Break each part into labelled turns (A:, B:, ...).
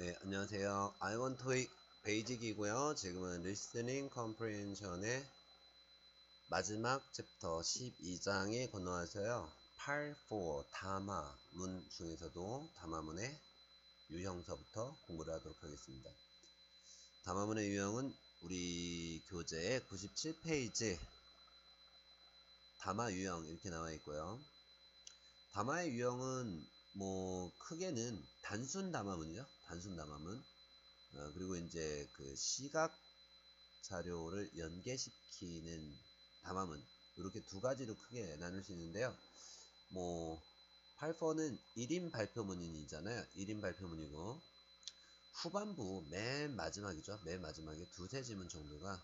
A: 네, 안녕하세요. I want TOEIC 베이직이고요. 지금은 Listening Comprehension의 마지막 챕터 12장에 건너와서요. 8, 4 담화문 중에서도 담화문의 유형서부터 공부를 하도록 하겠습니다. 담화문의 유형은 우리 교재의 97페이지 담화 유형 이렇게 나와 있고요. 담화의 유형은 크게는 단순 담화문이죠. 단순 담화문. 그리고 이제 그 시각 자료를 연계시키는 담화문 이렇게 두 가지로 크게 나눌 수 있는데요. 8번은 1인 발표문이잖아요. 1인 발표문이고 후반부 맨 마지막이죠. 맨 마지막에 두세 지문 정도가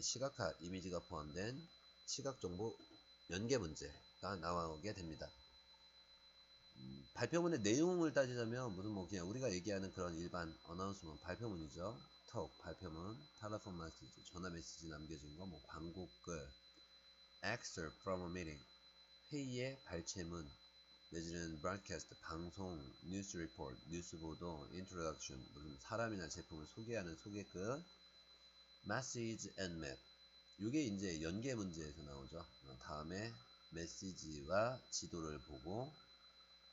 A: 시각화 이미지가 포함된 시각정보 연계 문제가 나오게 됩니다. 발표문의 내용을 따지자면 그냥 우리가 얘기하는 그런 일반 어나운스먼트 발표문이죠. 톡 발표문, 텔레폰 메시지, 전화 메시지 남겨진 거, 광고글, excerpt from a meeting, 회의의 발췌문, 내지는 broadcast 방송, 뉴스 리포트, 뉴스 보도, introduction 무슨 사람이나 제품을 소개하는 소개글, message and map. 이게 이제 연계 문제에서 나오죠. 다음에 메시지와 지도를 보고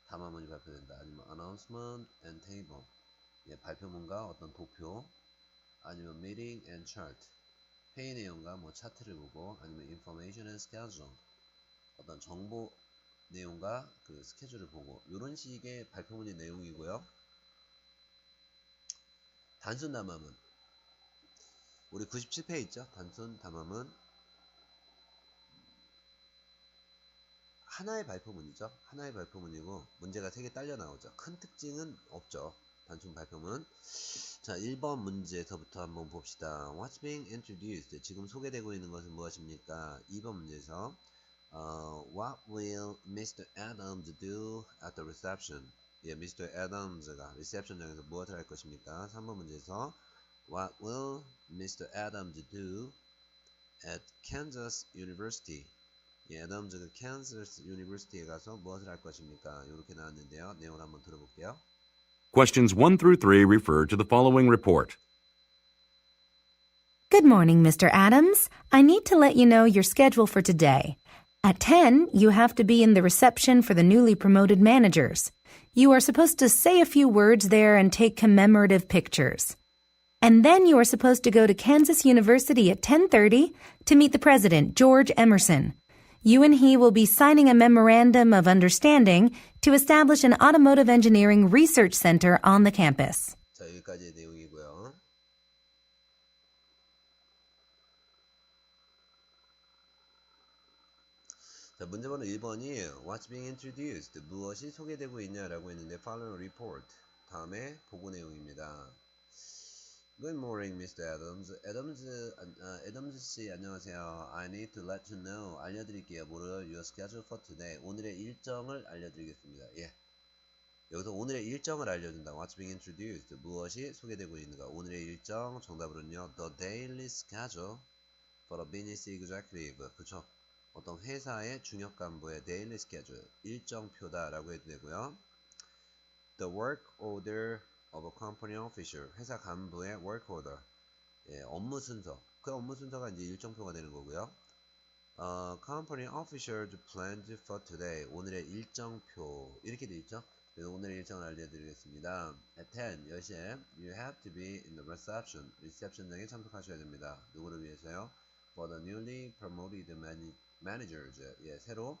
A: 담화문이 발표된다. 아니면 announcement and table. 발표문과 어떤 도표. 아니면 meeting and chart. 회의 내용과 차트를 보고 아니면 information and schedule. 어떤 정보 내용과 그 스케줄을 보고 이런 식의 발표문의 내용이고요. 단순 담화문. 우리 97페이지 있죠? 단순 담화문. 하나의 발표문이죠. 하나의 발표문이고 문제가 3개 딸려 나오죠. 큰 특징은 없죠. 단순 발표문. 자, 1번 문제에서부터 한번 봅시다. What's being introduced? 지금 소개되고 있는 것은 무엇입니까? 2번 문제에서 What will Mr. Adams do at the reception? Mr. Adams가 리셉션장에서 무엇을 할 것입니까? 3번 문제에서 What will Mr. Adams do at Kansas University? 애덤즈가 캔자스 유니버시티에 가서 무엇을 할 것입니까? 이렇게 나왔는데요. 내용을 한번 들어볼게요.
B: Questions 1 through 3 refer to the following report.
C: Good morning, Mr. Adams. I need to let you know your schedule for today. At 10, you have to be in the reception for the newly promoted managers. You are supposed to say a few words there and take commemorative pictures. And then you are supposed to go to Kansas University at 10:30 to meet the president, George Emerson. You and he will be signing a memorandum of understanding to establish an automotive engineering research center on the campus.
A: 자, 여기까지의 내용이고요. 자, 문제번호 1번이 What's being introduced? 무엇이 소개되고 있냐라고 했는데 following report. 다음에 보고 내용입니다. Good morning, Mr. Adams. 애덤즈 씨, 안녕하세요. I need to let you know. 알려드릴게요. 뭐를? Your schedule for today. 오늘의 일정을 알려드리겠습니다. 여기서 오늘의 일정을 알려준다. What's being introduced? 무엇이 소개되고 있는가? 오늘의 일정, 정답으로는요. The daily schedule for a business executive. 그쵸? 어떤 회사의 중역 간부의 daily schedule. 일정표다라고 해도 되고요. The work order of a company official, 회사 간부의 work order, 업무 순서. 그 업무 순서가 이제 일정표가 되는 거고요. Company officials planned for today, 오늘의 일정표 이렇게 돼 있죠. 그래서 오늘의 일정을 알려드리겠습니다. At 10, 10시에 you have to be in the reception, 리셉션장에 참석하셔야 됩니다. 누구를 위해서요? For the newly promoted managers, 새로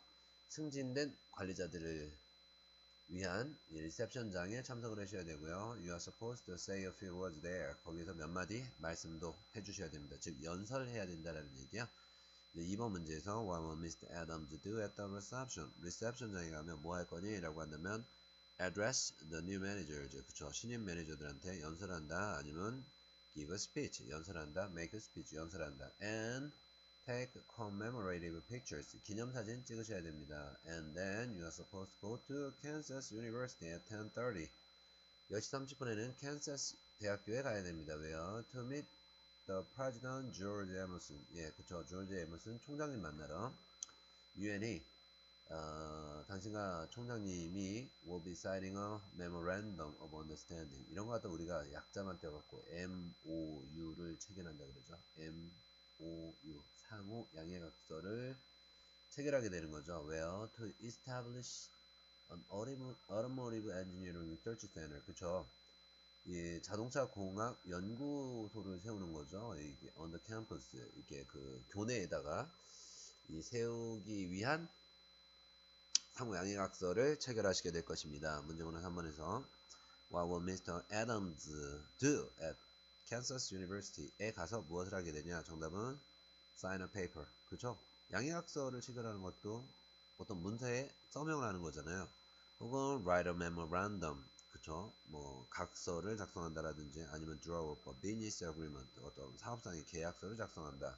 A: 승진된 관리자들을 위한 리셉션장에 참석을 하셔야 되고요. You are supposed to say a few words there. 거기서 몇 마디 말씀도 해주셔야 됩니다. 즉 연설해야 된다는 얘기야. 2번 문제에서 What will Mr. Adams do at the reception? 리셉션장에 가면 뭐 할 거니? 라고 한다면 Address the new managers. 그쵸? 신입 매니저들한테 연설한다. 아니면 Give a speech. 연설한다. Make a speech. 연설한다. And take commemorative pictures. 기념사진 찍으셔야 됩니다. And then you are supposed to go to Kansas University at 10:30. 10시 30분에는 캔자스 대학교에 가야 됩니다. 왜요? To meet the president George Emerson. 그쵸. George Emerson 총장님 만나러. UNE 당신과 총장님이 will be signing a memorandum of understanding. 이런 거 갖다 우리가 약자만 떼어갖고 MOU를 체결한다 그러죠. MOU 상호 양해각서를 체결하게 되는 거죠. Where to establish an automotive engineering research center. 그쵸? 이 자동차 공학 연구소를 세우는 거죠. 이게 on the campus, 이게 그 교내에다가 이 세우기 위한 상호 양해각서를 체결하시게 될 것입니다. 문제번호 3번에서 What will Mr. Adams do at Kansas University에 가서 무엇을 하게 되냐? 정답은 sign a paper. 그렇죠? 양해각서를 체결하는 것도 어떤 문서에 서명을 하는 거잖아요. 혹은 write a memorandum. 그쵸? 뭐 각서를 작성한다라든지 아니면 draw up a business agreement. 어떤 사업상의 계약서를 작성한다.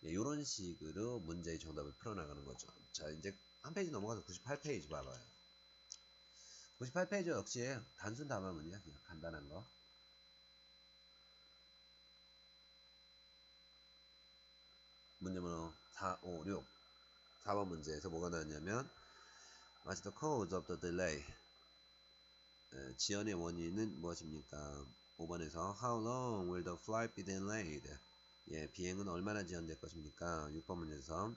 A: 예, 이런 식으로 문제의 정답을 풀어나가는 거죠. 자, 이제 한 페이지 넘어가서 98페이지 봐봐요. 98페이지 역시 단순 담화문이야. 그냥 간단한 거. 문제번호 4, 5, 6. 4번 문제에서 뭐가 나왔냐면 What's the cause of the delay? 지연의 원인은 무엇입니까? 5번에서 How long will the flight be delayed? 예, 비행은 얼마나 지연될 것입니까? 6번 문제에서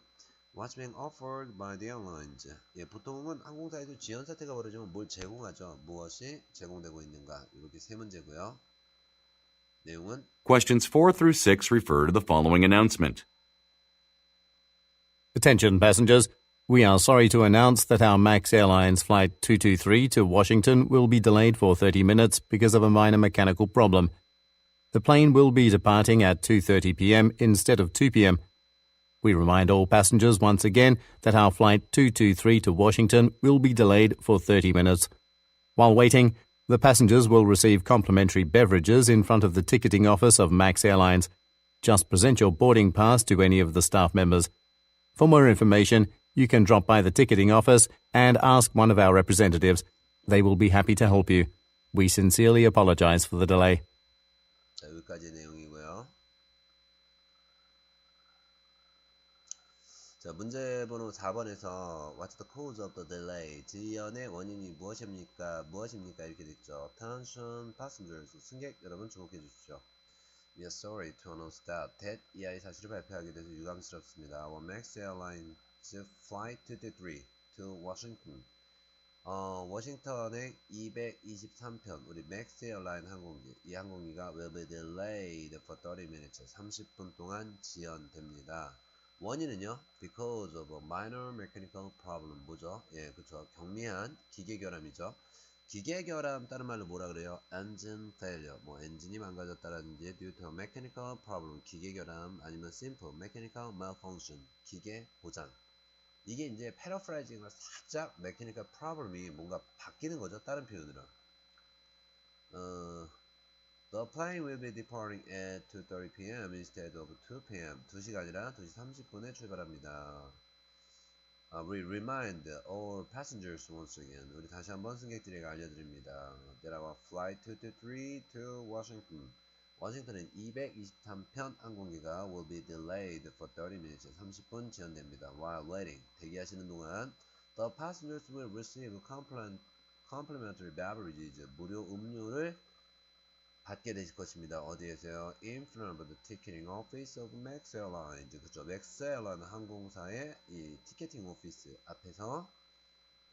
A: What's being offered by the airlines? 예, 보통은 항공사에서 지연 사태가 벌어지면 뭘 제공하죠? 무엇이 제공되고 있는가? 이렇게 세 문제고요. 내용은
B: Questions 4 through 6 refer to the following announcement.
D: Attention passengers, we are sorry to announce that our MAX Airlines Flight 223 to Washington will be delayed for 30 minutes because of a minor mechanical problem. The plane will be departing at 2:30 p.m. instead of 2 p.m. We remind all passengers once again that our Flight 223 to Washington will be delayed for 30 minutes. While waiting, the passengers will receive complimentary beverages in front of the ticketing office of MAX Airlines. Just present your boarding pass to any of the staff members. For more information, you can drop by the ticketing office and ask one of our representatives. They will be happy to help you. We sincerely apologize for the delay.
A: 자, 여기까지 내용이고요. 자, 문제번호 4번에서 What's the cause of the delay? 지연의 원인이 무엇입니까? 무엇입니까? 이렇게 됐죠. Attention passengers, 승객 여러분 주목해 주십시오. We are sorry to announce that 이하의 사실을 발표하게 돼서 유감스럽습니다. Our MAX Airlines Flight 223 to Washington. 워싱턴행 223편 우리 맥스 에어라인 항공기 이 항공기가 will be delayed for 30 minutes 30분 동안 지연됩니다. 원인은요 because of a minor mechanical problem 뭐죠? 예, 그쵸. 경미한 기계 결함이죠. 기계 결함 다른 말로 뭐라 그래요? engine failure 뭐 엔진이 망가졌다라든지 due to a mechanical problem 기계 결함 아니면 simple mechanical malfunction 기계 고장. 이게 이제 패러프라이징으로 살짝 mechanical problem이 뭔가 바뀌는 거죠. 다른 표현으로. The plane will be departing at 2:30 p.m. instead of 2 p.m. 2시가 아니라 2시 30분에 출발합니다. We remind all passengers once again. 우리 다시 한번 승객들에게 알려드립니다. That our flight 223 to Washington. 워싱턴은 223편 항공기가 will be delayed for 30 minutes. 30분 지연됩니다. While waiting. 대기하시는 동안 the passengers will receive complimentary beverages. 무료 음료를 받게 되실 것입니다. 어디에서요? In front of the ticketing office of MAX Airlines. 그죠? 맥스 에어라인 항공사의 이 티켓팅 오피스 앞에서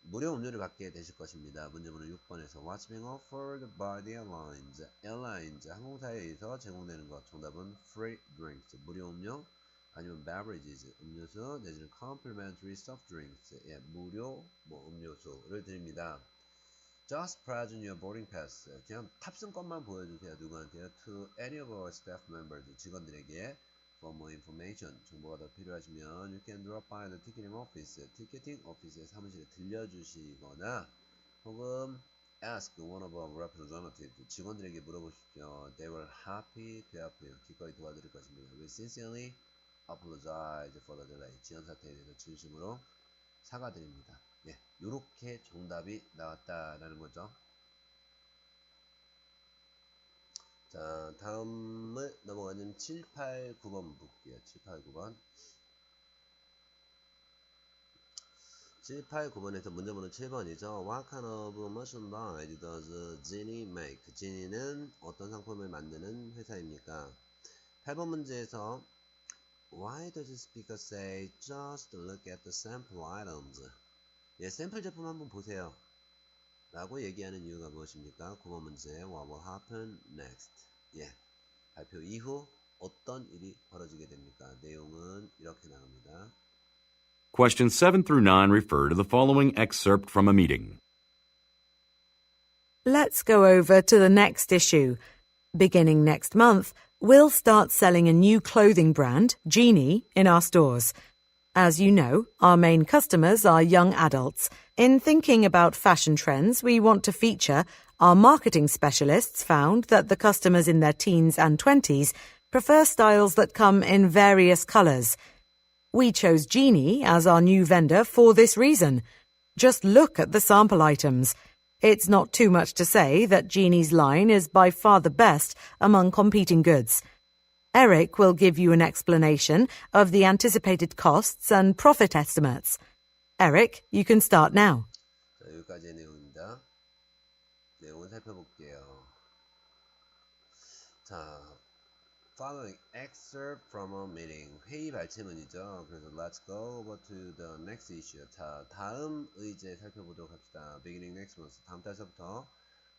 A: 무료 음료를 받게 되실 것입니다. 문제번호 6번에서 What's being offered by the airlines? Airlines 항공사에 의해서 제공되는 것. 정답은 free drinks. 무료 음료 아니면 beverages 음료수 내지는 complimentary soft drinks. 예, 무료 뭐 음료수를 드립니다. Just present your boarding pass. 그냥 탑승권만 보여주세요. 누구한테요? To any of our staff members. 직원들에게. For more information. 정보가 더 필요하시면 you can drop by the ticketing office. 티켓팅 오피스의 사무실에 들려주시거나 혹은 ask one of our representatives. 직원들에게 물어보십시오. They will happy to help you. 기꺼이 도와드릴 것입니다. We sincerely apologize for the delay. 지연 사태에 대해서 진심으로 사과드립니다. 예, 요렇게 정답이 나왔다라는 거죠. 자, 다음을 넘어가는 7, 8, 9번 볼게요. 7, 8, 9번. 7, 8, 9번에서 문제번호 7번이죠. What kind of merchandise does Genie make? Genie는 어떤 상품을 만드는 회사입니까? 8번 문제에서 Why does the speaker say just look at the sample items? 예, 샘플 제품 한번 보세요. 라고 얘기하는 이유가 무엇입니까? 9번 문제 What will happen next? 예, 발표 이후 어떤 일이 벌어지게 됩니까? 내용은 이렇게 나갑니다.
B: Questions 7 through 9 refer to the following excerpt from a meeting.
E: Let's go over to the next issue. Beginning next month, we'll start selling a new clothing brand, Genie, in our stores. As you know, our main customers are young adults. In thinking about fashion trends we want to feature, our marketing specialists found that the customers in their teens and 20s prefer styles that come in various colors. We chose Genie as our new vendor for this reason. Just look at the sample items. It's not too much to say that Genie's line is by far the best among competing goods. Eric will give you an explanation of the anticipated costs and profit estimates. Eric, you can start now.
A: 자, 여기까지의 내용입니다. 내용을 살펴볼게요. 자, following excerpt from a meeting. 회의 발췌문이죠. 그래서 let's go over to the next issue. 자, 다음 의제 살펴보도록 합시다. Beginning next month. 다음 달서부터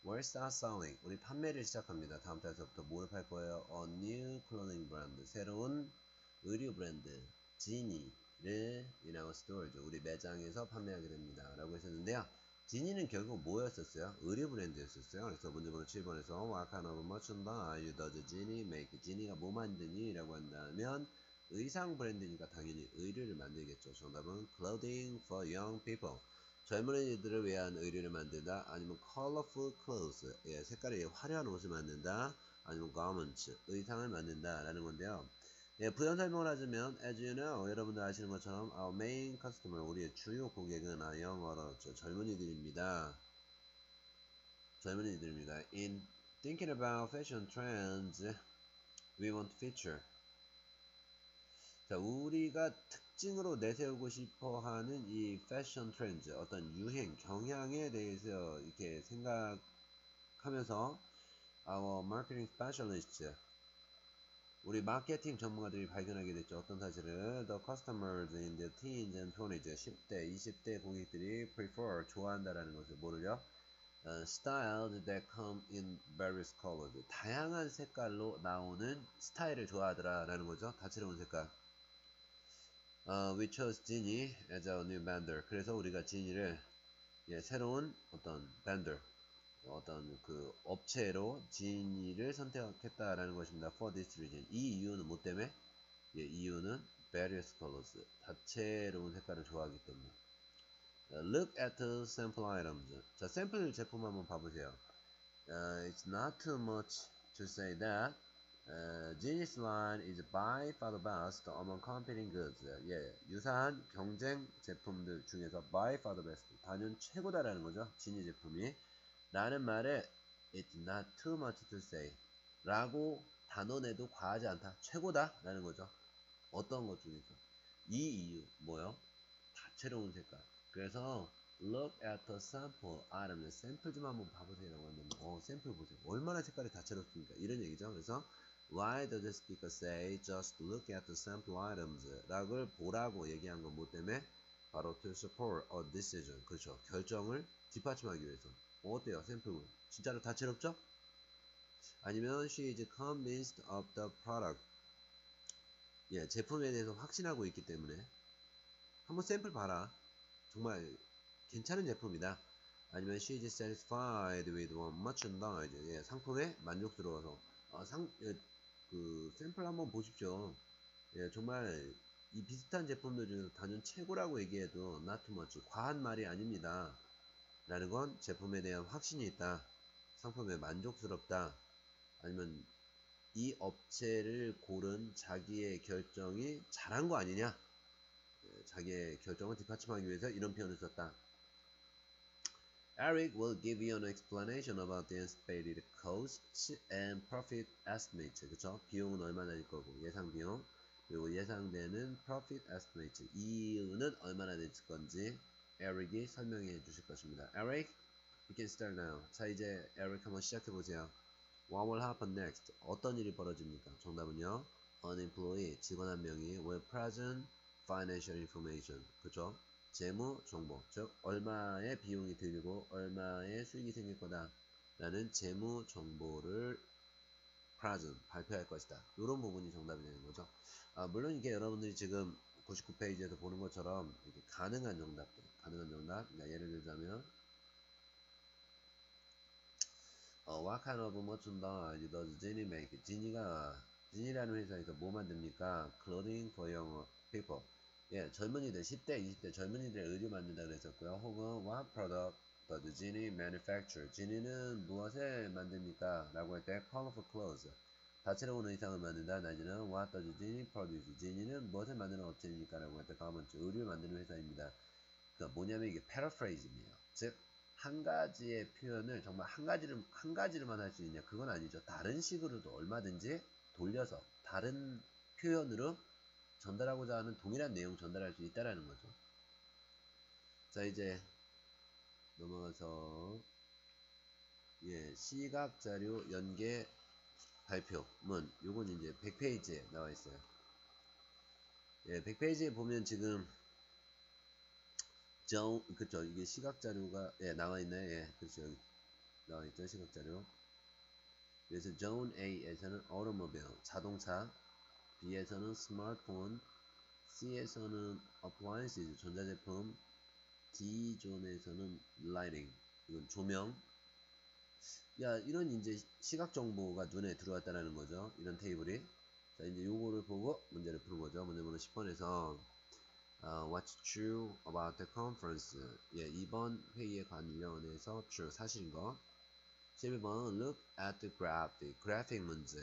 A: we'll start selling. 우리 판매를 시작합니다. 다음 달서부터 뭐를 팔 거예요? A new clothing brand. 새로운 의류 브랜드 지니를 in our store죠. 우리 매장에서 판매하게 됩니다. 라고 했었는데요. 지니는 결국 뭐였었어요? 의류 브랜드였었어요. 그래서 문제번호 7번에서 What kind of merchandise does Genie make? 지니가 뭐 만드니? 라고 한다면 의상 브랜드니까 당연히 의류를 만들겠죠. 정답은 clothing for young people. 젊은이들을 위한 의류를 만든다. 아니면 colorful clothes. 예, 색깔이 화려한 옷을 만든다. 아니면 garments. 의상을 만든다. 라는 건데요. 예, 부연 설명을 하자면 as you know, 여러분들 아시는 것처럼 our main customer, 우리의 주요 고객은 young adults, 젊은이들입니다. 젊은이들입니다. In thinking about fashion trends, we want to feature. 자, 우리가 특징으로 내세우고 싶어하는 이 패션 트렌드, 어떤 유행, 경향에 대해서 이렇게 생각하면서 our marketing specialists, 우리 마케팅 전문가들이 발견하게 됐죠. 어떤 사실을 the customers in the teens and 20s, 10대, 20대 고객들이 prefer, 좋아한다라는 것을 뭐를요? Styles that come in various colors. 다양한 색깔로 나오는 스타일을 좋아하더라라는 거죠. 다채로운 색깔. We chose Genie as our new vendor. 그래서 우리가 지니를 새로운 어떤 vendor, 어떤 그 업체로 지니를 선택했다라는 것입니다. For this reason. 이 이유는 뭐 때문에? 이유는 various colors. 다채로운 색깔을 좋아하기 때문에. Look at the sample items. 자, 샘플 제품 한번 봐보세요. It's not too much to say that Genie's line is by far the best among competing goods. 예, 유사한 경쟁 제품들 중에서 by far the best, 단연 최고다라는 거죠. 지니 제품이. 라는 말에 it's not too much to say 라고 단언해도 과하지 않다. 최고다 라는 거죠. 어떤 것 중에서. 이 이유 뭐요? 다채로운 색깔. 그래서 look at the sample item. 샘플 좀 한번 봐보세요 라고 했는데 샘플 보세요. 얼마나 색깔이 다채롭습니까? 이런 얘기죠. 그래서 Why does the speaker say just look at the sample items? 라고 보라고 얘기한 건 뭐 때문에? 바로 to support a decision. 그렇죠. 결정을 뒷받침하기 위해서. 어때요? 샘플은 진짜로 다채롭죠? 아니면 she is convinced of the product. 예, 제품에 대해서 확신하고 있기 때문에 한번 샘플 봐라. 정말 괜찮은 제품이다. 아니면 she is satisfied with one merchandise. 예, 상품에 만족스러워서 그 샘플 한번 보십시오. 예, 정말 이 비슷한 제품들 중에서 단연 최고라고 얘기해도 not too much, 과한 말이 아닙니다. 라는 건 제품에 대한 확신이 있다. 상품에 만족스럽다. 아니면 이 업체를 고른 자기의 결정이 잘한 거 아니냐. 자기의 결정을 뒷받침하기 위해서 이런 표현을 썼다. Eric will give you an explanation about the anticipated costs and profit estimates. 그쵸? 비용은 얼마나 될 거고, 예상 비용, 그리고 예상되는 profit estimates, 이윤은 얼마나 될 건지, 에릭이 설명해 주실 것입니다. Eric, you can start now. 자, 이제 에릭 한번 시작해 보세요. What will happen next? 어떤 일이 벌어집니까? 정답은요. An employee, 직원 한 명이 will present financial information. 그죠? 재무 정보, 즉 얼마의 비용이 들고 얼마의 수익이 생길 거다 라는 재무 정보를 present, 발표할 것이다. 이런 부분이 정답이 되는 거죠. 물론 이게 여러분들이 지금 99페이지에서 보는 것처럼 이렇게 가능한 정답들, 가능한 정답. 예를 들자면 What kind of merchandise does Jenny make? 지니라는 회사에서 뭐 만듭니까? Clothing for young people. 예, 젊은이들, 10대, 20대 젊은이들 의류 만든다 그랬었고요. 혹은 What product does Jenny manufacture? 지니는 무엇을 만듭니까? 라고 할 때 colorful clothes. 다채로운 의상을 만든다. 내지는 What does Jenny produce? 지니는 무엇을 만드는 업체입니까? 라고 할 때 다음 번째 의류 만드는 회사입니다. 그러니까 뭐냐면 이게 패러프레이즈입니다. 즉 한 가지의 표현을 정말 한 가지로만 할 수 있냐? 그건 아니죠. 다른 식으로도 얼마든지 돌려서 다른 표현으로 전달하고자 하는 동일한 내용 전달할 수 있다라는 거죠. 자, 이제 넘어가서 시각 자료 연계 발표문, 요건 이제 100페이지에 나와 있어요. 100페이지에 보면 지금 그쵸, 이게 시각 자료가 나와 있네. 그렇죠, 여기 나와 있죠, 시각 자료. 그래서 존 A에서는 automobile, 자동차, B에서는 스마트폰, C에서는 appliances, 전자제품, D존에서는 lighting, 이건 조명. 이런 이제 시각 정보가 눈에 들어왔다는 거죠. 이런 테이블이. 자, 이제 요거를 보고 문제를 푸는 거죠. 문제 번호 10번에서 What's true about the conference? 이번 회의에 관련해서 true, 사실인 거. 12번 Look at the graphic, 그래픽 문제.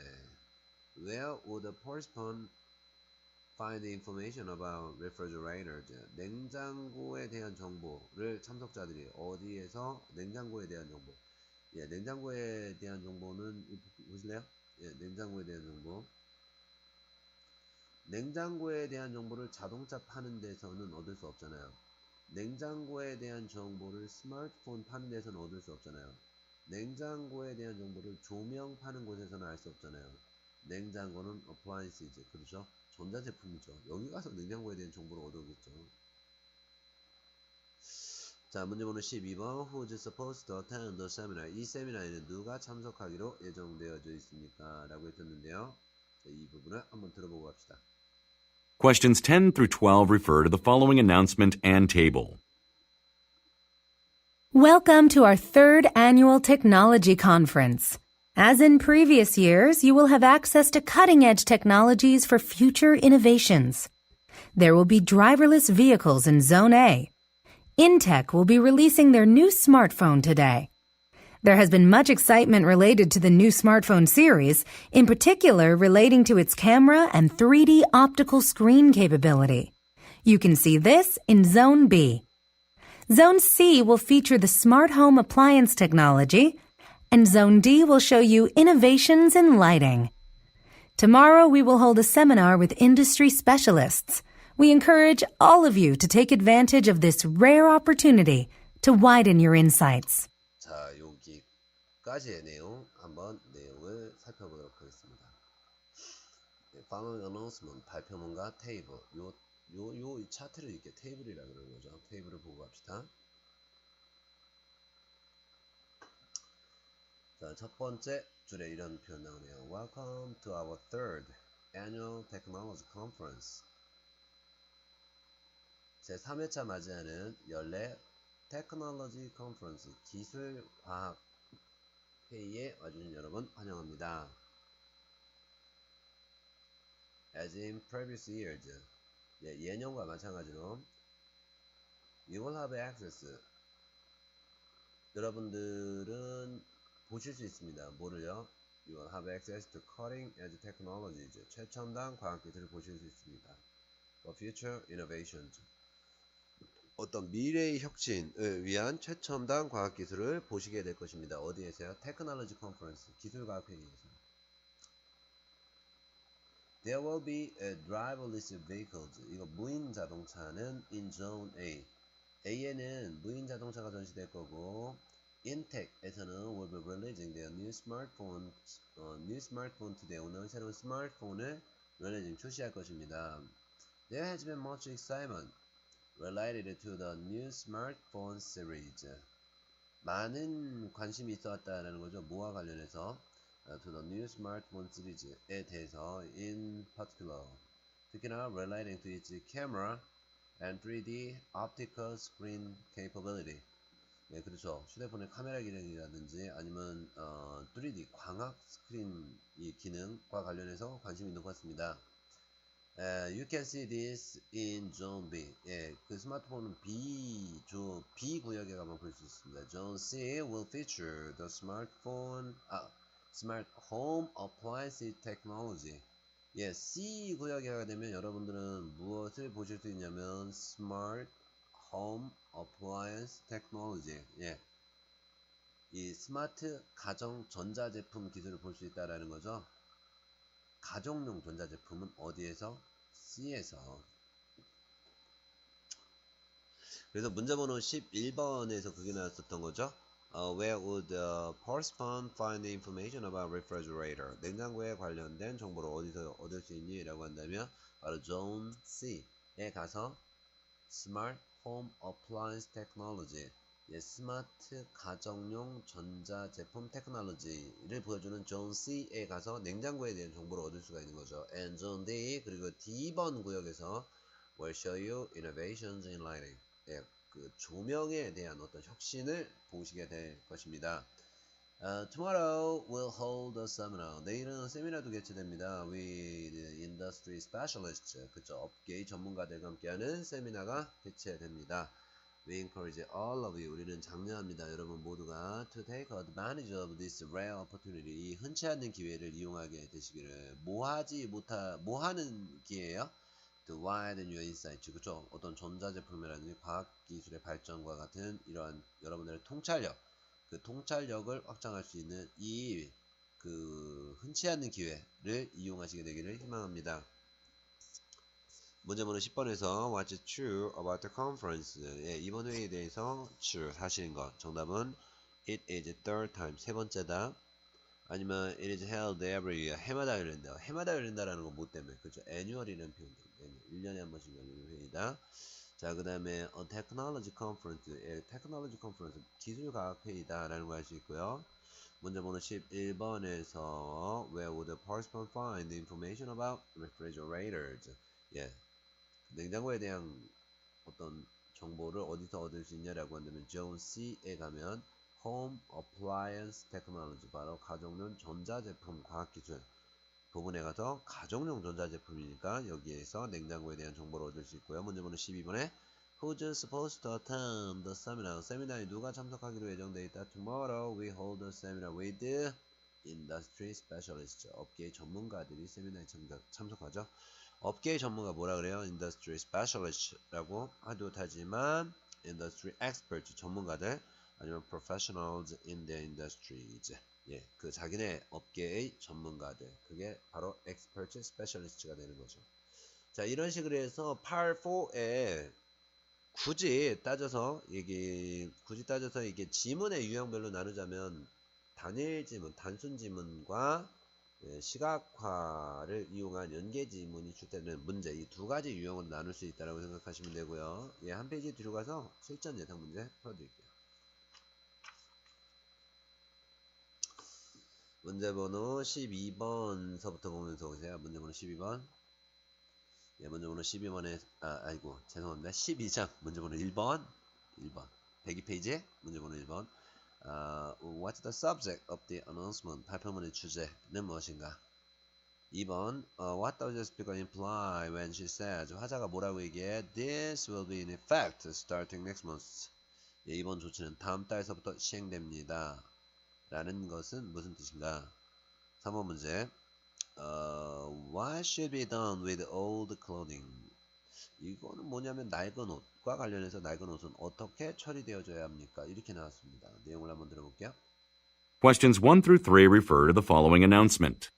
A: Where would the participant find the information about refrigerators? 냉장고에 대한 정보를 참석자들이 어디에서 냉장고에 대한 정보. 냉장고에 대한 정보는 보실래요? 냉장고에 대한 정보. 냉장고에 대한 정보를 자동차 파는 데서는 얻을 수 없잖아요. 냉장고에 대한 정보를 스마트폰 파는 데서는 얻을 수 없잖아요. 냉장고에 대한 정보를 조명 파는 곳에서는 알 수 없잖아요. 냉장고는 appliances, 그렇죠? 전자제품이죠. 여기 가서 냉장고에 대한 정보를 얻어오겠죠. 자, 문제 번호 12번 Who's supposed to attend the seminar? 이 세미나에는 누가 참석하기로 예정되어져 있습니까? 라고 했었는데요. 자, 이 부분을 한번 들어보고 갑시다.
B: Questions 10 through 12 refer to the following announcement and table.
C: Welcome to our third annual technology conference. As in previous years, you will have access to cutting-edge technologies for future innovations. There will be driverless vehicles in Zone A. Intech will be releasing their new smartphone today. There has been much excitement related to the new smartphone series, in particular relating to its camera and 3D optical screen capability. You can see this in Zone B. Zone C will feature the smart home appliance technology, and Zone D will show you innovations in lighting. Tomorrow we will hold a seminar with industry specialists. We encourage all of you to take advantage of this rare opportunity to widen your insights.
A: 자, 여기까지의 내용, 한번 내용을 살펴보도록 하겠습니다. Following announcement, 발표문과 테이블. 이 차트를 이렇게 테이블이라 그러는 거죠. 테이블을 보고 갑시다. 자, 첫 번째 줄에 이런 표현 나오네요. Welcome to our third annual technology conference. 제3회차 맞이하는 연례 테크놀로지 컨퍼런스, 기술과학 회의에 와주신 여러분 환영합니다. As in previous years, 예년과 마찬가지로 you will have access, 여러분들은 보실 수 있습니다. 뭐를요? You will have access to cutting edge technologies, 최첨단 과학기술을 보실 수 있습니다. For future innovations, 어떤 미래의 혁신을 위한 최첨단 과학기술을 보시게 될 것입니다. 어디에서요? 테크놀로지 컨퍼런스, 기술과학회의에서. There will be driverless vehicles, 이거 무인 자동차는 in Zone A, A에는 무인 자동차가 전시될 거고 Intech에서는 will be releasing their new smartphone today. 오늘 새로운 스마트폰을 releasing 출시할 것입니다. There has been much excitement related to the new smartphone series. 많은 관심이 있어왔다라는 거죠. 뭐와 관련해서 to the new smartphone series에 대해서 in particular. 특히나 relating to its camera and 3D optical screen capability. 네, 그렇죠. 휴대폰의 카메라 기능이라든지 아니면 3D 광학 스크린 이 기능과 관련해서 관심이 있는 것 같습니다. You can see this in Zone B. 예, 그 스마트폰은 B 구역에 가면 볼 수 있습니다. Zone C will feature the smart home appliance technology. 예, C 구역에 가게 되면 여러분들은 무엇을 보실 수 있냐면 smart home appliance technology. 예, 이 스마트 가정 전자제품 기술을 볼 수 있다라는 거죠. 가정용 전자제품은 어디에서? C에서. 그래서 문제번호 11번에서 그게 나왔었던 거죠. Where would the participant find the information about refrigerator? 냉장고에 관련된 정보를 어디서 얻을 수 있니? 라고 한다면 바로 Zone C에 가서 Smart Home Appliance Technology, 예, 스마트 가정용 전자제품 테크놀로지를 보여주는 Zone C에 가서 냉장고에 대한 정보를 얻을 수가 있는 거죠. And Zone D, 그리고 D번 구역에서 will show you innovations in lighting. 예, 그 조명에 대한 어떤 혁신을 보시게 될 것입니다. Tomorrow we'll hold a seminar. 내일은 세미나도 개최됩니다. With industry specialists. 그쵸. 업계의 전문가들과 함께하는 세미나가 개최됩니다. We encourage all of you. 우리는 장려합니다. 여러분 모두가 to take advantage of this rare opportunity. 이 흔치 않는 기회를 이용하게 되시기를. 뭐하는 기회예요? To widen your insights. 그쵸. 어떤 전자제품이라든지 과학기술의 발전과 같은 이러한 여러분들의 통찰력. 그 통찰력을 확장할 수 있는 이 흔치 않는 기회를 이용하시게 되기를 희망합니다. 문제번호 10번에서 What's true about the conference? 예, 이번 회의에 대해서 true, 사실인 것. 정답은 It is third time, 세 번째다. 아니면 It is held every year, 해마다 열린다. 해마다 열린다라는 건 뭐 때문에? 그렇죠. annual이라는 표현 때문에. 1년에 한 번씩 열리는 회의다. 자, 그 다음에 technology conference, 예, technology conference, 기술과학회의다 라는 거 알 수 있고요. 문제번호 11번에서 Where would the participant find the information about refrigerators? 예, 냉장고에 대한 어떤 정보를 어디서 얻을 수 있냐라고 한다면 Zone C에 가면 Home Appliance Technology, 바로 가정용 전자제품 과학기술 부분에 가서 가정용 전자제품이니까 여기에서 냉장고에 대한 정보를 얻을 수 있고요. 문제번호 12번에 Who's supposed to attend the seminar? 세미나에 누가 참석하기로 예정되어 있다. Tomorrow we hold a seminar with industry specialists. 업계의 전문가들이 세미나에 참석하죠. 업계의 전문가 뭐라 그래요? Industry specialist라고 하도 하지만 industry experts, 전문가들, 아니면 professionals in the industries. 예, 그 자기네 업계의 전문가들, 그게 바로 expert, specialist가 되는 거죠. 자, 이런 식으로 해서 Part 4에 굳이 따져서 이게 지문의 유형별로 나누자면 단일 지문, 단순 지문과 시각화를 이용한 연계 지문이 출제되는 문제, 이 두 가지 유형으로 나눌 수 있다고 생각하시면 되고요. 예, 한 페이지 뒤로 가서 실전 예상 문제 풀어드릴게요. 문제번호 12번서부터 보면서 오세요. 문제번호 12번. 예, 문제번호 12번에, 죄송합니다. 12장, 문제번호 1번. 102페이지, 문제번호 1번. What's the subject of the announcement? 발표문의 주제는 무엇인가? 2번, What does the speaker imply when she says? 화자가 뭐라고 얘기해? This will be in effect starting next month. 예, 이번 조치는 다음 달서부터 시행됩니다. 라는 것은 무슨 뜻인가? 3번 문제. What should be done with old clothing? 이거는 뭐냐면 낡은 옷과 관련해서 낡은 옷은 어떻게 처리되어져야 합니까? 이렇게 나왔습니다. 내용을 한번 들어볼게요.
B: Questions 1 through 3 refer to the following announcement.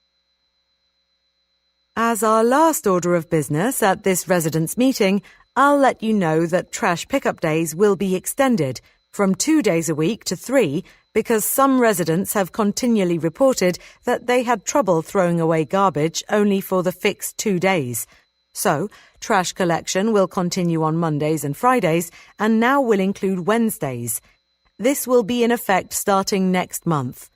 E: As our last order of business at this residents' meeting, I'll let you know that trash pickup days will be extended from 2 days a week to 3 because some residents have continually reported that they had trouble throwing away garbage only for the fixed 2 days. So, trash collection will continue on Mondays and Fridays and now will include Wednesdays. This will be in effect starting next month.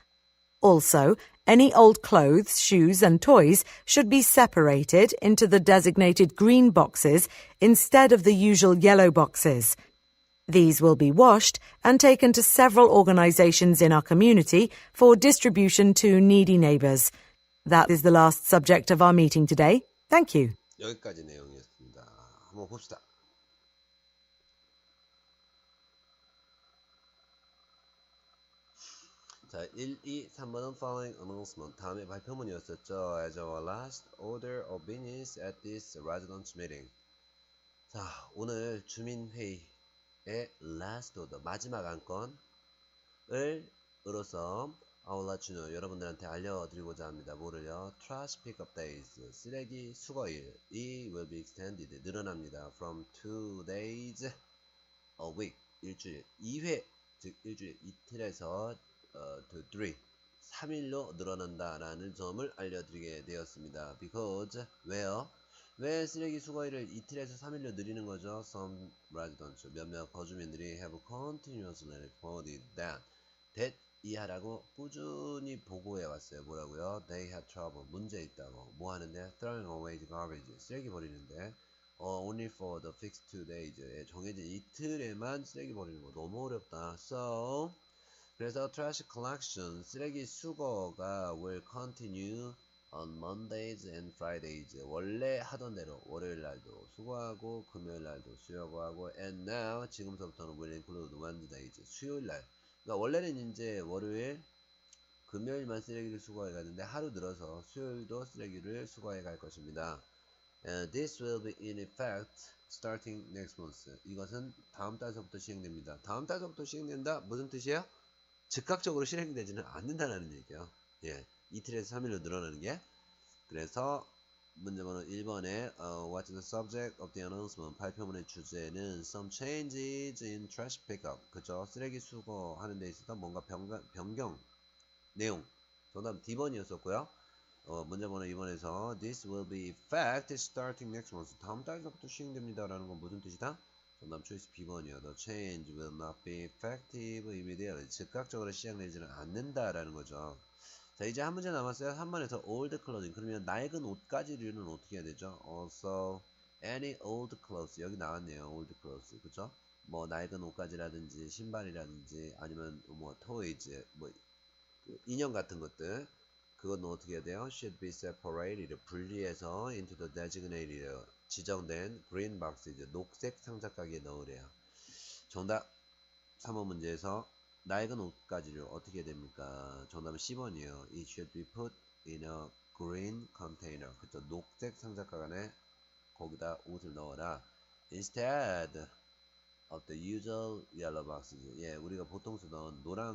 E: Also, any old clothes, shoes and toys should be separated into the designated green boxes instead of the usual yellow boxes. These will be washed and taken to several organizations in our community for distribution to needy neighbors. That is the last subject of our meeting today. Thank you.
A: 여기까지 내용이었습니다. 한번 봅시다. 자, 1, 2, 3번은 following announcement. 다음에 발표문이었었죠. As our last order of business at this residence meeting. 자, 오늘 주민회의의 last order, 마지막 안건을 으로서 I will let you know, 여러분들한테 알려드리고자 합니다. 뭐를요? Trash pickup days, 쓰레기 수거일이 will be extended, 늘어납니다. From 2 days a week, 일주일, 2회, 즉 일주일 이틀에서 to 3, 3일로 늘어난다라는 점을 알려드리게 되었습니다. Because, 왜요? 왜 쓰레기 수거일을 이틀에서 3일로 늘리는 거죠? Some residents, 몇몇 거주민들이 have continuously reported that 이하라고 꾸준히 보고해 왔어요. 뭐라고요? They had trouble, 문제 있다고. 뭐 하는데? Throwing away the garbage, 쓰레기 버리는데 only for the fixed 2 days, 정해진 이틀에만 쓰레기 버리는 거 너무 어렵다. So, 그래서 trash collection, 쓰레기 수거가 will continue on Mondays and Fridays, 원래 하던 대로 월요일 날도 수거하고 금요일 날도 수거하고 and now, 지금서부터는 will include Wednesdays, 수요일 날. 그러니까 원래는 이제 월요일, 금요일만 쓰레기를 수거해 가는데 하루 늘어서 수요일도 쓰레기를 수거해 갈 것입니다. And this will be in effect starting next month. 이것은 다음 달서부터 시행됩니다. 다음 달서부터 시행된다? 무슨 뜻이에요? 즉각적으로 실행되지는 않는다는 얘기예요. 예, 이틀에서 3일로 늘어나는 게. 그래서 문제번호 1번에 What's the subject of the announcement? 발표문의 주제는 Some changes in trash pickup. 그죠? 쓰레기 수거하는 데 있어서 뭔가 변경 내용. 정답 D번이었었고요. 문제번호 2번에서 This will be effect starting next month. 다음 달서부터 시행됩니다. 라는 건 무슨 뜻이다? 정답 초이스 B번이요. The change will not be effective immediately. 즉각적으로 시행되지는 않는다라는 거죠. 자, 이제 한 문제 남았어요. 3번에서 old clothing. 그러면 낡은 옷가지류는 어떻게 해야 되죠? Also, any old clothes. 여기 나왔네요. old clothes. 그쵸? 뭐, 낡은 옷가지라든지, 신발이라든지, 아니면 뭐, toys, 뭐, 인형 같은 것들. 그건 어떻게 해야 돼요? Should be separated. 분리해서 into the designated, 지정된 green boxes. 녹색 상자가게에 넣으래요. 정답 3번 문제에서 낡은 옷가지를 어떻게 됩니까? 정답은 C번이에요. It should be put in a green container. 그쵸? 녹색 상자가 안에 거기다 옷을 넣어라. Instead of the usual yellow boxes. 예, 우리가 보통 쓰던 노랑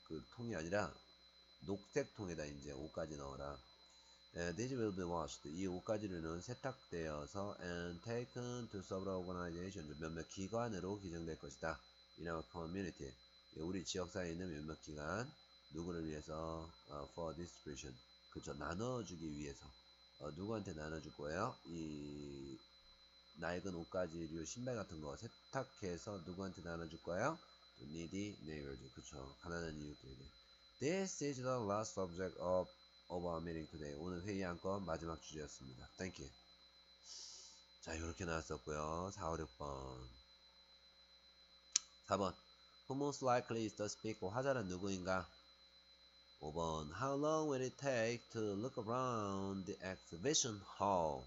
A: 그 통이 아니라 녹색 통에다 이제 옷까지 넣어라. These will be washed. 이 옷가지류는 세탁되어서 and taken to several organizations. 몇몇 기관으로 기증될 것이다. In our community. 우리 지역사회에 있는 몇몇 기관, 누구를 위해서? For distribution. 그쵸, 나눠주기 위해서. 누구한테 나눠줄 거예요? 이 낡은 옷가지류, 신발 같은 거 세탁해서 누구한테 나눠줄 거예요? To needy neighbors. 그쵸, 가난한 이웃들에게. This is the last subject of our meeting today. 오늘 회의 안건 마지막 주제였습니다. Thank you. 자, 이렇게 나왔었고요. 4, 5, 6번. 4번. Who most likely is the speaker? 화자는 누구인가? 5번. How long will it take to look around the exhibition hall?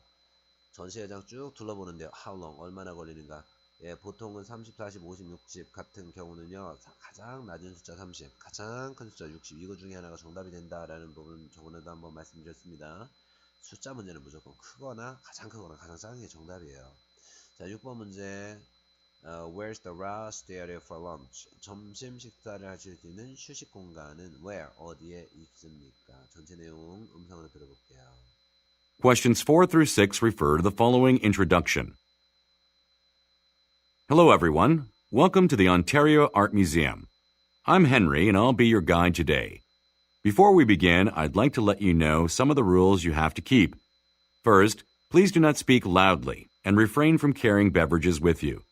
A: 전시회장 쭉 둘러보는데요. How long? 얼마나 걸리는가? 예, 보통은 30, 40, 50, 60 같은 경우는요. 가장 낮은 숫자 30, 가장 큰 숫자 60. 이거 중에 하나가 정답이 된다라는 부분 저번에도 한번 말씀드렸습니다. 숫자 문제는 무조건 크거나 가장 크거나 가장 작은 게 정답이에요. 자, 6번 문제. Where's the rest area for lunch? 점심 식사를 하실 수 있는 휴식 공간은 where? 어디에 있습니까? 전체 내용 음성으로 들어볼게요.
B: Questions 4 through 6 refer to the following introduction. Hello, everyone. Welcome to the Ontario Art Museum. I'm Henry, and I'll be your guide today. Before we begin, I'd like to let you know some of the rules you have to keep. First, please do not speak loudly and refrain from carrying beverages with you.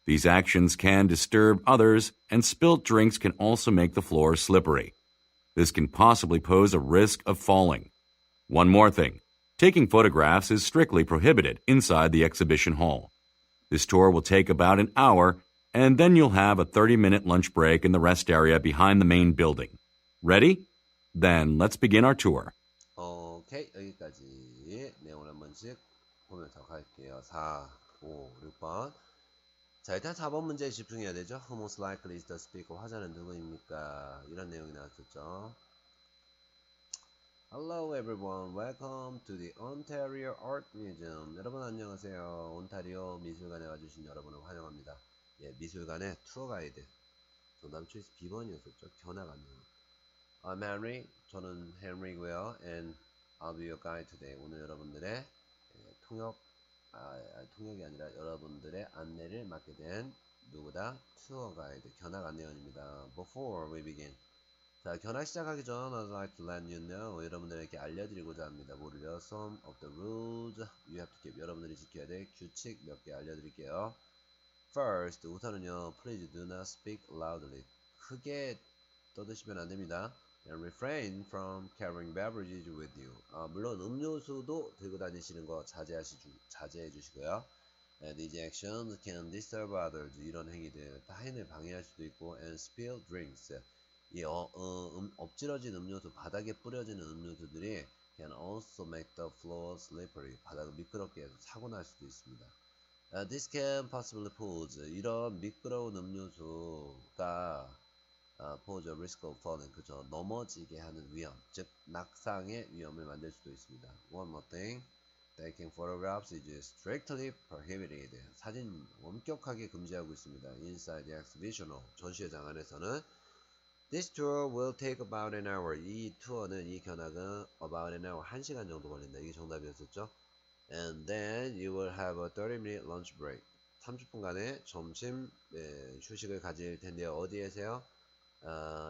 B: These actions can disturb others, and spilt drinks can also make the floor slippery. This can possibly pose a risk of falling. One more thing. Taking photographs is strictly prohibited inside the exhibition hall. This tour will take about an hour, and then you'll have a 30-minute lunch break in the rest area behind the main building. Ready? Then let's begin our tour.
A: 오케이, 여기까지 내용을 한 번씩 보면서 갈게요. 4, 5, 6번. 자, 일단 4번 문제에 집중해야 되죠. Who most likely is the speaker? 화자는 누구입니까? 이런 내용이 나왔었죠. Hello everyone, welcome to the Ontario Art Museum. 여러분 안녕하세요. 온타리오 미술관에 와주신 여러분을 환영합니다. 예, 미술관의 투어 가이드. 정답 초이스 B번이었었죠. 견학 안녕. I'm Henry. 저는 Henry고요. And I'll be your guide today. 오늘 여러분들의 통역이 아니라 여러분들의 안내를 맡게 된 누구다? 투어 가이드, 견학 안내원입니다. Before we begin. 자, 견학 시작하기 전 I'd like to let you know, 여러분들에게 알려드리고자 합니다. 뭐를요? Some of the rules you have to keep. 여러분들이 지켜야 될 규칙 몇 개 알려드릴게요. First, 우선은요, please do not speak loudly. 크게 떠드시면 안 됩니다. And refrain from carrying beverages with you. 물론 음료수도 들고 다니시는 거 자제해 주시고요. And these actions can disturb others. 이런 행위들 타인을 방해할 수도 있고, and spill drinks. 이 엎질러진 음료수, 바닥에 뿌려지는 음료수들이 can also make the floor slippery. 바닥을 미끄럽게 해서 사고 날 수도 있습니다. This can possibly pose. 이런 미끄러운 음료수가 pose a risk of falling. 그죠? 넘어지게 하는 위험, 즉 낙상의 위험을 만들 수도 있습니다. One more thing. Taking photographs is strictly prohibited. 사진 엄격하게 금지하고 있습니다. Inside the exhibition hall. 전시회장 안에서는 This tour will take about an hour. 이 투어는, 이 견학은 about an hour, 1시간 정도 걸린다. 이게 정답이었었죠. And then you will have a 30-minute lunch break. 30분간의 점심 휴식을 가질 텐데요. 어디에서요?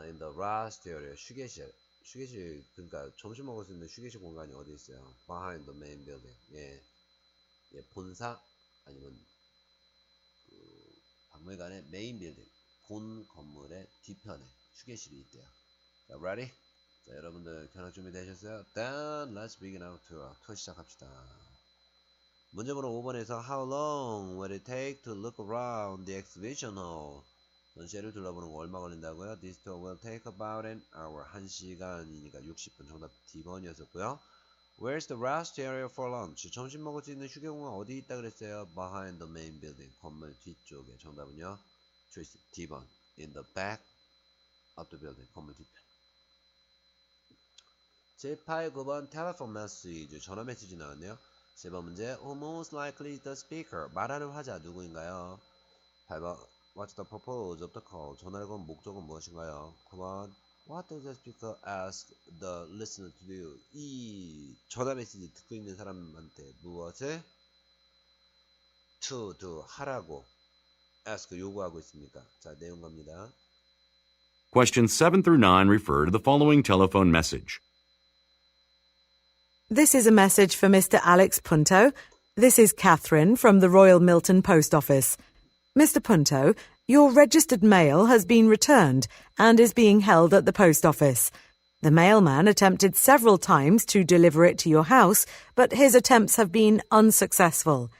A: In the rest area. 휴게실, 그러니까 점심 먹을 수 있는 휴게실 공간이 어디 있어요? Behind the main building. 예, 본사 아니면 박물관의 메인 빌딩, 본 건물의 뒤편에 휴게실이 있대요. 자, ready? 자, 여러분들 견학 준비 되셨어요? Then let's begin our tour. 투어 시작합시다. 문제번호 5번에서 How long will it take to look around the exhibition hall? 전시회를 둘러보는 거 얼마 걸린다고요? This tour will take about an hour. 1시간이니까 60분. 정답 D번이었었고요. Where's the rest area for lunch? 점심 먹을 수 있는 휴게공간 어디 있다 그랬어요? Behind the main building. 건물 뒤쪽에. 정답은요? choice D번. In the back of the building. 건물 뒤편. 7, 8, 9번 telephone message. 전화 메시지 나왔네요. 7번 문제. Who most likely is the speaker? 말하는 화자 누구인가요? 8번. What's the purpose of the call? 전화를 건 목적은 무엇인가요? 9번. What does the speaker ask the listener to do? 이 전화 메시지 듣고 있는 사람한테 무엇을 to do, 하라고 ask, 요구하고 있습니까? 자, 내용 갑니다.
B: Questions 7 through 9 refer to the following telephone message.
E: This is a message for Mr. Alex Punto. This is Catherine from the Royal Milton Post Office. Mr. Punto, your registered mail has been returned and is being held at the post office. The mailman attempted several times to deliver it to your house, but his attempts have been unsuccessful.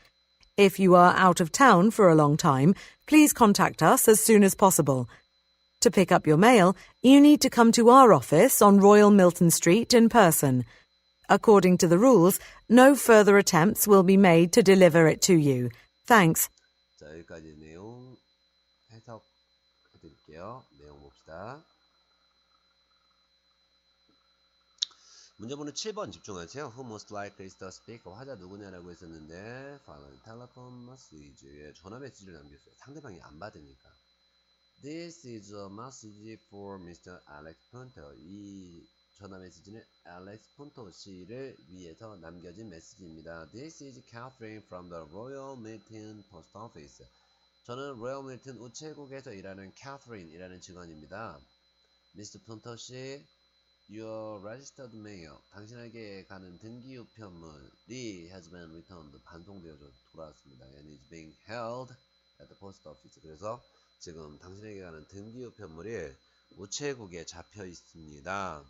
E: If you are out of town for a long time, please contact us as soon as possible. To pick up your mail, you need to come to our office on Royal Milton Street in person. According to the rules, no further attempts will be made to deliver it to you. Thanks.
A: 자, 여기까지 내용 해석해드릴게요. 내용 봅시다. 문제번호 7번 집중하세요. Who most likely is the speaker? 화자 누구냐라고 했었는데 following telephone message. 전화 메시지를 남겼어요. 상대방이 안 받으니까. This is a message for Mr. Alex Punto. 이 전화 메시지는 알렉스 푼토 씨를 위해서 남겨진 메시지입니다. This is Catherine from the Royal Milton Post Office. 저는 로열 밀튼 우체국에서 일하는 Catherine이라는 직원입니다. Mr. 푼토 씨, Your registered mail, 당신에게 가는 등기 우편물이 has been returned, 반송되어져 돌아왔습니다. And is being held at the post office. 그래서 지금 당신에게 가는 등기 우편물이 우체국에 잡혀 있습니다.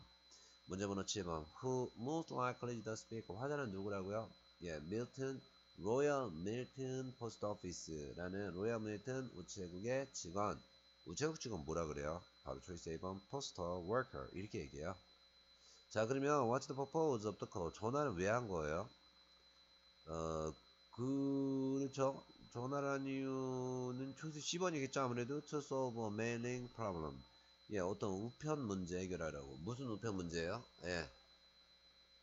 A: 문제번호 7번. Who most likely to speak? 화자는 누구라고요? 예, 밀튼, 로열 밀튼 포스트 오피스라는 로열 밀튼 우체국의 직원. 우체국 직원 뭐라 그래요? 바로 초이스 1번 포스터 워커 이렇게 얘기해요. 자, 그러면 what's the purpose of the call? 전화를 왜 한 거예요? 그렇죠. 전화를 한 이유는 초이스 10번이겠죠. 아무래도 to solve a mailing problem. 예, 어떤 우편 문제 해결하려고. 무슨 우편 문제예요? 예.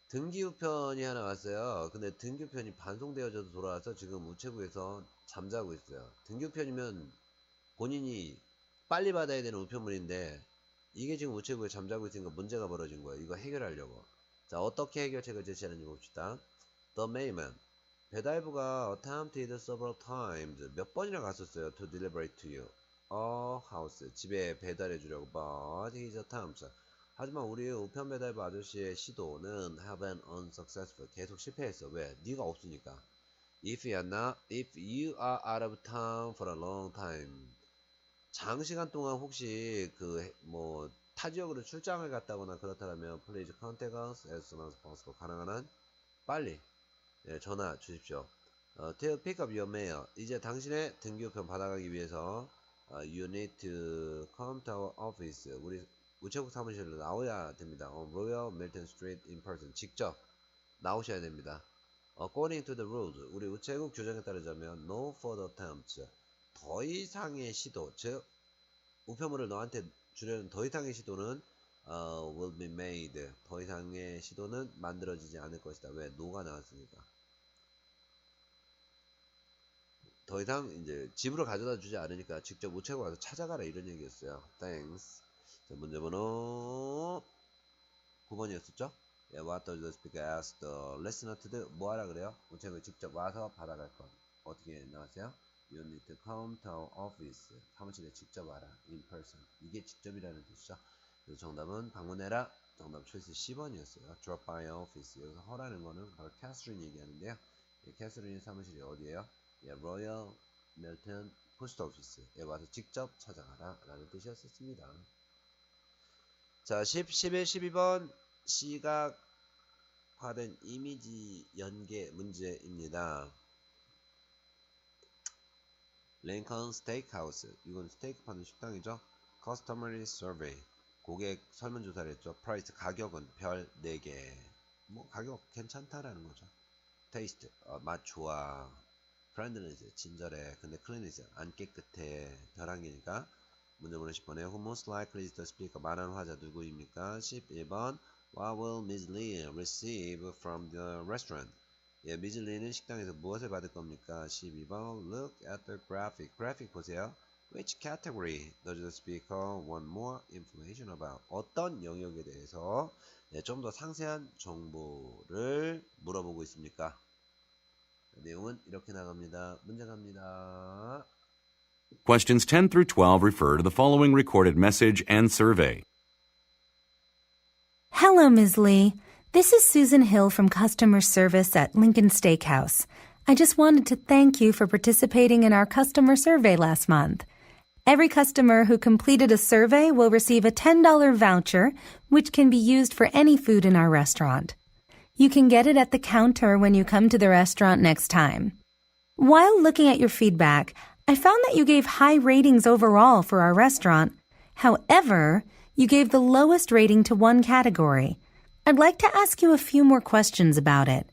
A: 등기 우편이 하나 왔어요. 근데 등기 우편이 반송되어져서 돌아와서 지금 우체국에서 잠자고 있어요. 등기 우편이면 본인이 빨리 받아야 되는 우편물인데 이게 지금 우체국에 잠자고 있으니까 문제가 벌어진 거예요. 이거 해결하려고. 자, 어떻게 해결책을 제시하는지 봅시다. The mailman. 배달부가 attempted several times. 몇 번이나 갔었어요. To deliver it to you. A house. 집에 배달해 주려고. But his attempts. 하지만 우리 우편 배달부 아저씨의 시도는 have been unsuccessful. 계속 실패했어. 왜? 네가 없으니까. If you are out of town for a long time. 장시간 동안 혹시 타 지역으로 출장을 갔다거나 그렇다면 please contact us as soon as possible. 가능한 한 빨리 전화 주십시오. To pick up your mail. 이제 당신의 등기 우편 받아가기 위해서 you need to come to our office. 우리 우체국 사무실로 나오셔야 됩니다. On Royal Milton Street in person. 직접 나오셔야 됩니다. According to the rules. 우리 우체국 규정에 따르자면 no further attempts. 더 이상의 시도, 즉 우편물을 너한테 주려는 더 이상의 시도는 will be made. 더 이상의 시도는 만들어지지 않을 것이다. 왜? no가 나왔으니까. 더 이상 이제 집으로 가져다 주지 않으니까 직접 우체국 가서 찾아가라 이런 얘기였어요. Thanks. 자, 문제번호 9번이었었죠? What does the speaker ask the listener to do? 뭐 하라 그래요? 우체국에 직접 와서 받아갈 것. 어떻게 나왔어요? You need to come to our office. 사무실에 직접 와라. In person. 이게 직접이라는 뜻이죠. 그래서 정답은 방문해라. 정답 초이스 10번이었어요. Drop by our office. 여기서 허라는 거는 바로 캐서린 얘기하는데요. 캐서린의 사무실이 어디예요? 로열 밀턴 포스트 오피스에 와서 직접 찾아가라 라는 뜻이었습니다. 자, 11, 12번 시각화된 이미지 연계 문제입니다. 링컨 스테이크하우스. 이건 스테이크 파는 식당이죠. Customer Survey. 고객 설문조사를 했죠. 프라이스. 가격은 별 4개. 뭐 가격 괜찮다라는 거죠. 테이스트. 맛 좋아. Friendliness. 친절해. 근데 cleanliness. 안 깨끗해. 별 1개니까. 문제번호 10번에 Who most likely is the speaker? 말하는 화자 누구입니까? 11번 What will Ms. Lee receive from the restaurant? 예, 미즈 리는 식당에서 무엇을 받을 겁니까? 12번 Look at the graphic. 그래픽 보세요. Which category does the speaker want more information about? 어떤 영역에 대해서 좀 더 상세한 정보를 물어보고 있습니까? 내용은 이렇게 나갑니다. 문제 갑니다.
B: Questions 10 through 12 refer to the following recorded message and survey.
C: Hello, Ms. Lee. This is Susan Hill from customer service at Lincoln Steakhouse. I just wanted to thank you for participating in our customer survey last month. Every customer who completed a survey will receive a $10 voucher, which can be used for any food in our restaurant. You can get it at the counter when you come to the restaurant next time. While looking at your feedback, I found that you gave high ratings overall for our restaurant. However, you gave the lowest rating to one category. I'd like to ask you a few more questions about it.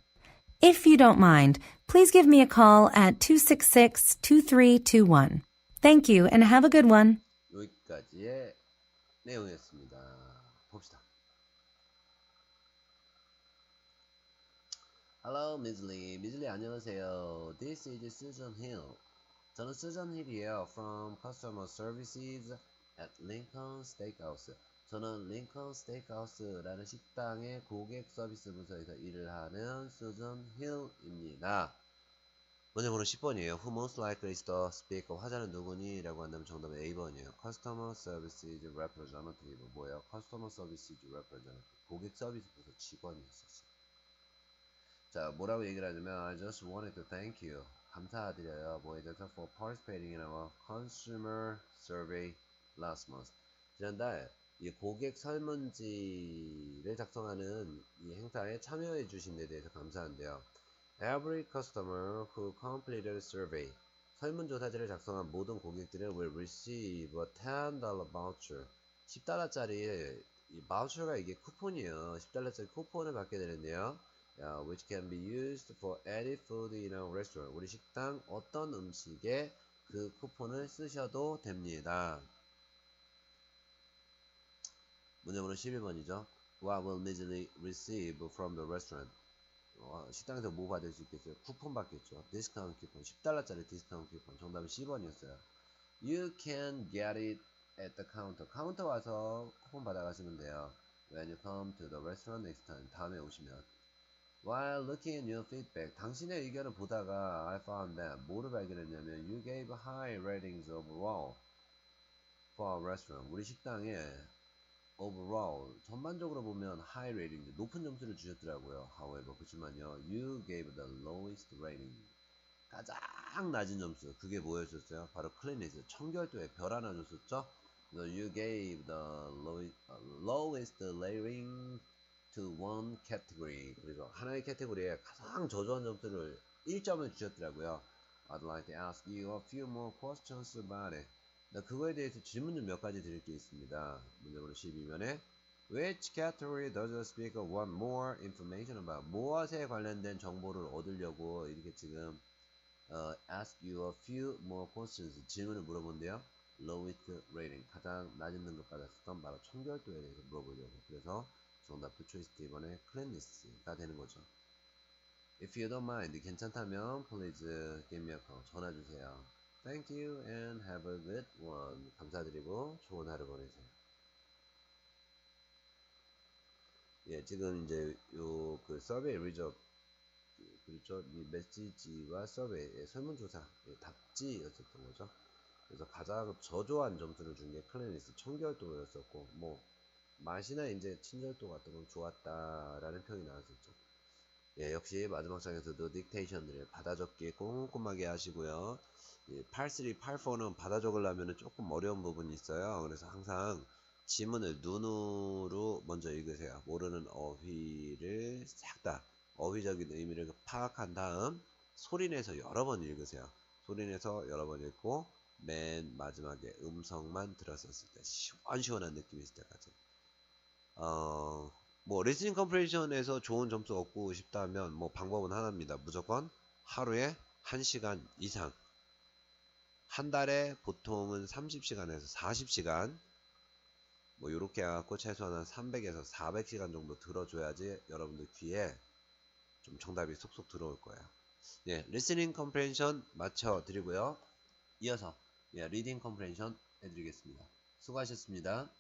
C: If you don't mind, please give me a call at 266-2321. Thank you and have a good one.
A: 여기까지의 내용이었습니다. 봅시다. Hello, Ms. Lee. Ms. Lee 안녕하세요. This is Susan Hill. 저는 Susan Hill이에요. From Customer Services at Lincoln Steakhouse. 저는 링컨 스테이크하우스라는 식당의 고객 서비스 부서에서 일을 하는 수전 힐입니다. 문제번호 10번이에요. Who most likely is the speaker? 화자는 누구니? 라고 한다면 정답은 A번이에요. Customer Services Representative. 뭐예요? Customer Services Representative. 고객 서비스 부서 직원이었었어요. 자, 뭐라고 얘기를 하냐면 I just wanted to thank you. 감사드려요. 뭐에 대해서 for participating in our consumer survey last month. 지난달 이 고객 설문지를 작성하는 이 행사에 참여해 주신 데 대해서 감사한데요. Every customer who completed a survey. 설문조사지를 작성한 모든 고객들은 will receive a $10 voucher. 10달러짜리 이 바우처가 이게 쿠폰이에요. 10달러짜리 쿠폰을 받게 되는데요. Which can be used for any food in our restaurant. 우리 식당 어떤 음식에 그 쿠폰을 쓰셔도 됩니다. 문제번호 11번이죠. What will Ms. receive from the restaurant? 식당에서 뭐 받을 수 있겠어요? 쿠폰 받겠죠. 디스카운트 쿠폰. 10달러짜리 디스카운트 쿠폰. 정답은 10번이었어요. You can get it at the counter. 카운터 와서 쿠폰 받아가시면 돼요. When you come to the restaurant next time. 다음에 오시면. While looking at your feedback. 당신의 의견을 보다가 I found that. 뭐를 발견했냐면 You gave high ratings overall for our restaurant. 우리 식당에 overall 전반적으로 보면 high rating 높은 점수를 주셨더라고요. However 그렇지만요, you gave the lowest rating 가장 낮은 점수 그게 뭐였었어요? 바로 cleanliness 청결도에 별 하나 줬었죠. So you gave the lowest rating to one category. 그래서 하나의 카테고리에 가장 저조한 점수를 1점을 주셨더라고요. I'd like to ask you a few more questions about it. 그거에 대해서 질문 좀 몇 가지 드릴 게 있습니다. 문제번호 12번에 Which category does the speaker want more information about? 무엇에 관련된 정보를 얻으려고 이렇게 지금 ask you a few more questions 질문을 물어본대요. Lowest rating 가장 낮은 등급 받았었던 바로 청결도에 대해서 물어보려고. 그래서 정답도 초이스 D번에 cleanliness가 되는 거죠. If you don't mind, 괜찮다면 please give me a call. 전화 주세요. Thank you and have a good one. 감사드리고 좋은 하루 보내세요. 예, 지금 이제 요 그 서베이 리저 그렇죠? 이 메시지와 서베이의 설문조사 답지였었던 거죠. 그래서 가장 저조한 점수를 준 게 클래니스 청결도였었고 뭐 맛이나 이제 친절도 같은 건 좋았다라는 표현이 나왔었죠. 예, 역시 마지막 장에서도 딕테이션들을 받아 적기 꼼꼼하게 하시고요. 예, 83, 84는 받아 적으려면 조금 어려운 부분이 있어요. 그래서 항상 지문을 눈으로 먼저 읽으세요. 모르는 어휘를 싹 다 어휘적인 의미를 파악한 다음 소리내서 여러 번 읽으세요. 소리내서 여러 번 읽고 맨 마지막에 음성만 들었었을 때 시원시원한 느낌이 있을 때까지 뭐 리스닝 컴프레션에서 좋은 점수 얻고 싶다면 뭐 방법은 하나입니다. 무조건 하루에 1시간 이상 한 달에 보통은 30시간에서 40시간 뭐 요렇게 해갖고 최소한 한 300에서 400시간 정도 들어줘야지 여러분들 귀에 좀 정답이 쏙쏙 들어올 거예요. 예, 리스닝 컴프레션 맞춰 드리고요. 이어서 리딩 컴프레션 해드리겠습니다. 수고하셨습니다.